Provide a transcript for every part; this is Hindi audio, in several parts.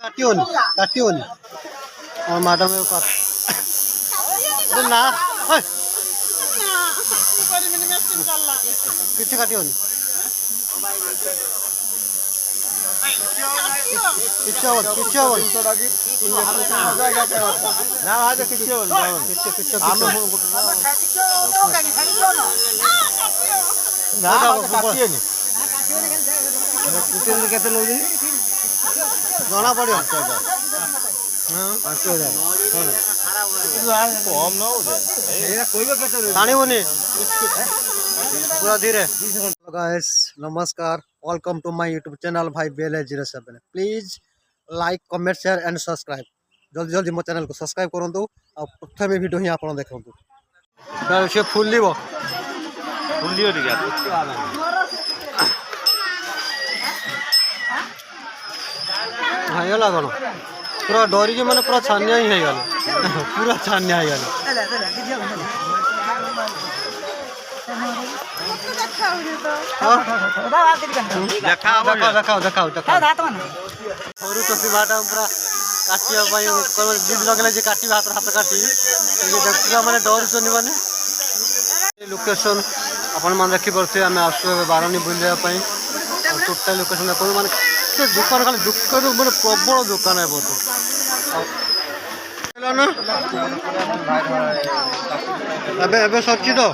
কাটিওনি কাটিওনি আমার ম্যাডামের কথা না কিছু কাটিওনি কিছু হবনি কিছু হবনি না আজ কিছু হবনি কিছু কিছু না কাটিওনি କେତେ ନେଉଛନ୍ତି ଜଣା ପଡ଼ିବ ଟାଣିବନି ପୁରା ଧୀରେ गाइस नमस्कार welcome to my YouTube channel भाई BLA07 please like comment share and subscribe जल्दी जल्दी मो चैनल को सब्सक्राइब करंतु आ प्रथम वीडियो ही आपण देखंतु से फुलिबो फुलियो दिया हाईगला कौन पूरा डरिकी मैंने पूरा छानिया ही गल पूरा छानिया गल चषीमाटा पूरा काटा जिद लगे काट हाथ हाथ काटी देखा मैंने डरुनी मैंने लोकेशन आपण मैंने देखिपे आम आसू बारणी बुलापी टोटाल लोकेशन देख मैंने दुकान खाली दुकान मैंने प्रबल दुकान है बोलते सरची तो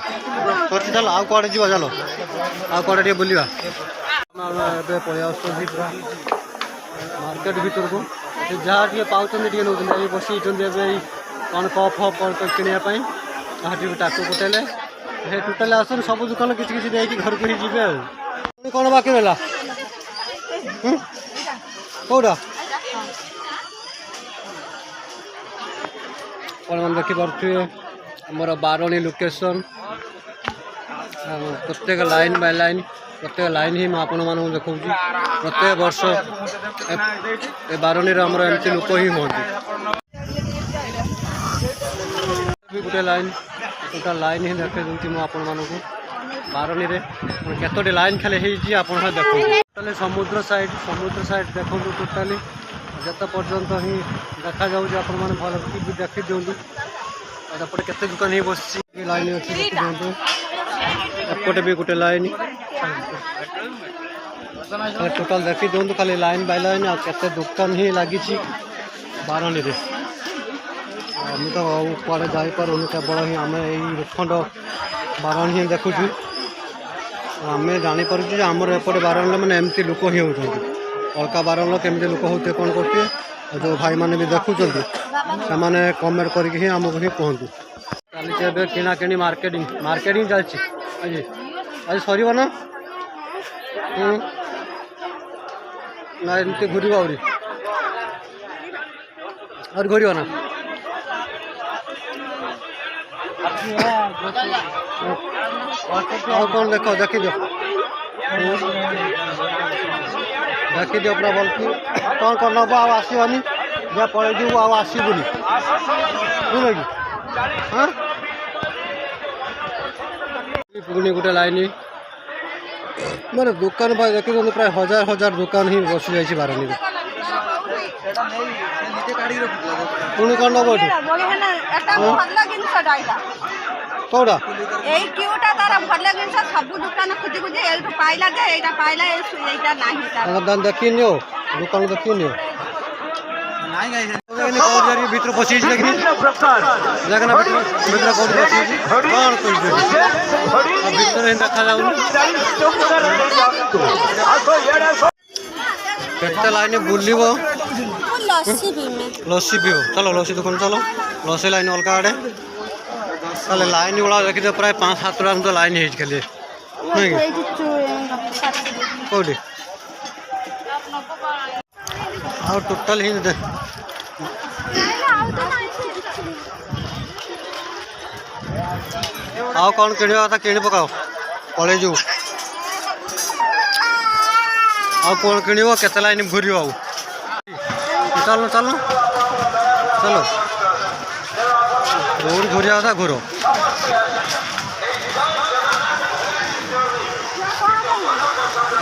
सरची चल आउ कड़े जा चलो आउ कड़े बुलवा पलि पूरा मार्केट भीतर को जहाँ टे पाँच नौ बसी कौन कप फप किनापी टाकू पटेले टोटाल आसन सब दुकान किसी किसी देखिए घर को ही जी कौन बाकी रहा कौटा कौन मैंने देखिपे आमर बारणी लोकेशन प्रत्येक लाइन बाय लाइन प्रत्येक लाइन ही आपण मान देखा प्रत्येक वर्ष ए बारणी आमर एमती लोक ही हमें गोटे लाइन टोटाल लाइन ही देखे आपण मानक बारणी केतोटी लाइन खाली आप देखो समुद्र साइड देखो टोटाली जत पर्यंत ही देखा जाऊँ आपण मैंने भल देखी दिंतु एपटे केते दुकान ही बस लाइन अच्छी देखी दिंतु एपटे भी गोटे लाइन टोटाल देखी दिंतु खाली लाइन बाय लाइन आते दुकान ही लगी बारणी आम तो कड़े जापरूँ केवल ही आम रेखंड बारणी ही देखुचु आम जापे आमर एपटे बारणी मैंने एमती लोक ही होती अलका बारणी केमती लोक होते कौन करते जो भाई मैंने भी देखुं से कमेंट करके आमको ही कहतु चलती किना कि मार्केटिंग मार्केटिंग चलती आज आज सर ना ना एमती घूर और घूर ना कौन देख देखी दियो देखी दियो पूरा भल कौन कौन नब आसवानी जहाँ पलि जीव आसबुनि बुझल कि हाँ पुणी गोटे लाइन मैंने दुकान भाई देखी प्राय हजार हजार दुकान ही बसी जाइए बारणी पुणी कौन नब कौटा देखी नियो दुकान देखी नियो भीतर बसी देखना भीतर कौन बसी भीतर देखा जाते लाइन बुलव लस्सी पीब चलो लस्सी दुकान चलो लस्सी लाइन अलग आड़े ताले लाइन गुला देखी प्राय 5-7 तो लाइन है खाली कौटी और टोटाल ही आओ कौन किणवा कथा किणी पकाओ पलि जो आओ कौन किणव केते लाइन घूर आओ चलो चलो चलो रोड घूरिया कथा घूर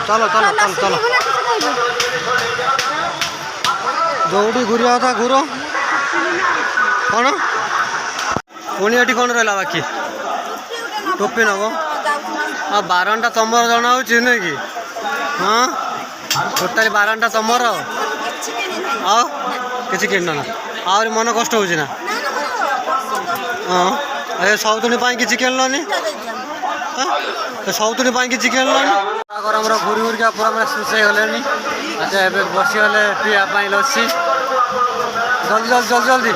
चलो चलो चलो चलो ଦୌଡ଼ି ଘୁରିବା କଥା ଘୁର କ'ଣ ପୁଣି ଏଠି କ'ଣ ରହିଲା ବାକି ଟୋପି ନେବ ଆଉ ବାରଣଟା ତମର ଜଣା ହେଉଛି ନୁହେଁ କି ହଁ ଟୋଟାଲି ବାରଣଟା ତମର ଆଉ କିଛି କିଣିନ ନା ଆହୁରି ମନ କଷ୍ଟ ହେଉଛି ନା ହଁ ଏ ସଉତୁଣୀ ପାଇଁ କିଛି କିଣିଲନି ସଉତୁଣୀ ପାଇଁ କିଛି କିଣିଲନି ଆଗର ଆମର ଘୁରି ଘୁରିକା ପୁରା ମାନେ ଶେଷ ହେଇଗଲେଣି ଆଚ୍ଛା ଏବେ ବସିଗଲେ ପିଇବା ପାଇଁ ଲସି ଜଲ୍ଦି ଜଲ୍ଦି ଜଲ୍ଦି ଜଲ୍ଦି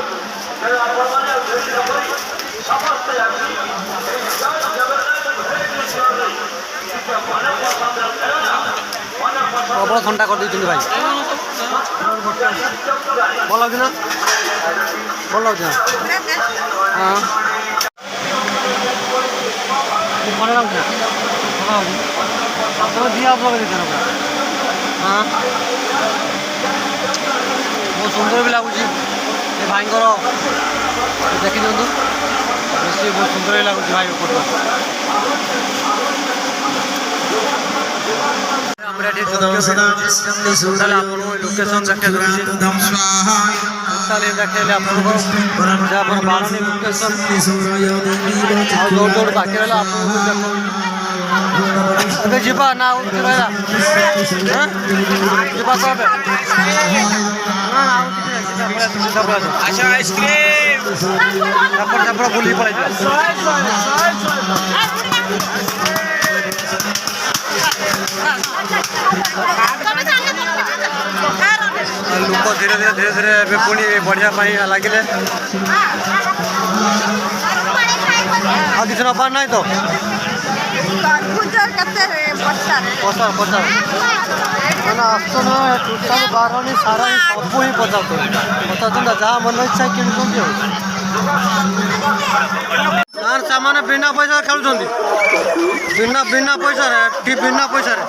ପ୍ରବଳ ଥଣ୍ଡା କରିଦେଇଛନ୍ତି ଭାଇ ଭଲ ଲାଗୁଛି ନା ଭଲ ଲାଗୁଛି ନା ହଁ ଭଲ ଲାଗୁଛି ଭଲ ଲାଗୁଛି ଆପଣ ଦିଆ ପକେଇ ଦେଇଛ ହଁ ବହୁତ ସୁନ୍ଦର ବି ଲାଗୁଛି ଏ ଭାଇଙ୍କର ଦେଖି ଦିଅନ୍ତୁ ବେଶୀ ବହୁତ ସୁନ୍ଦର ବି ଲାଗୁଛି ଭାଇ ଫଟୋ আমরা এটি তাহলে আপনার লোকেশন দেখে দেছি তাহলে দেখেলে আপনার যা আপনার বাড়ানি লোকেশন আর দৌড় দৌড় বাকি রহলা আপনার ଏବେ ଯିବା ନା ଆଉ କିଛି ରହିଲା ଯିବା କବେ ଝାପଡ଼ ଝାପଡ଼ ବୁଲିକି ପଳାଇଯିବା ଲୋକ ଧୀରେ ଧୀରେ ଧୀରେ ଧୀରେ ଏବେ ପୁଣି ବଢ଼ିବା ପାଇଁ ଲାଗିଲେ ଆଉ କିଛି ନେବାର ନାହିଁ ତ ପଚାର ପଚାର ମାନେ ଆସୁଛ ନା ଟୋଟାଲ ବାରଣି ସାରା ସବୁ ହିଁ ପଚାରୁଛନ୍ତି ଯାହା ମନ ଇଚ୍ଛା କିଣୁଛନ୍ତି ଆଉ ତାର ସେମାନେ ବିନା ପଇସାରେ ଖେଳୁଛନ୍ତି ବିନା ପଇସାରେ ଏଠି ବିନା ପଇସାରେ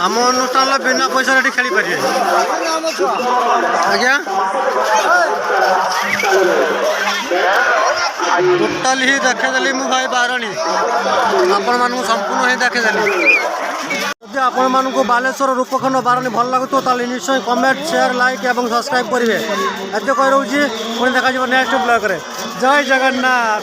ଆମ ଅନୁଷ୍ଠାନରେ ବିନା ପଇସାରେ ଏଠି ଖେଳିପାରିବେ ଆଜ୍ଞା ଟୋଟାଲି ହିଁ ଦେଖେଇଦେଲି ମୁଁ ଭାଇ ବାରଣି ଆପଣମାନଙ୍କୁ ସମ୍ପୂର୍ଣ୍ଣ ହିଁ ଦେଖେଇଦେଲି ଯଦି ଆପଣମାନଙ୍କୁ ବାଲେଶ୍ୱର ରୂପଖଣ୍ଡ ବାରଣି ଭଲ ଲାଗୁଥିବ ତାହେଲେ ନିଶ୍ଚୟ କମେଣ୍ଟ ସେୟାର ଲାଇକ୍ ଏବଂ ସବସ୍କ୍ରାଇବ୍ କରିବେ ଏତେ କହି ରହୁଛି ପୁଣି ଦେଖାଯିବ ନେକ୍ସଟ ବ୍ଲଗ୍ରେ ଜୟ ଜଗନ୍ନାଥ।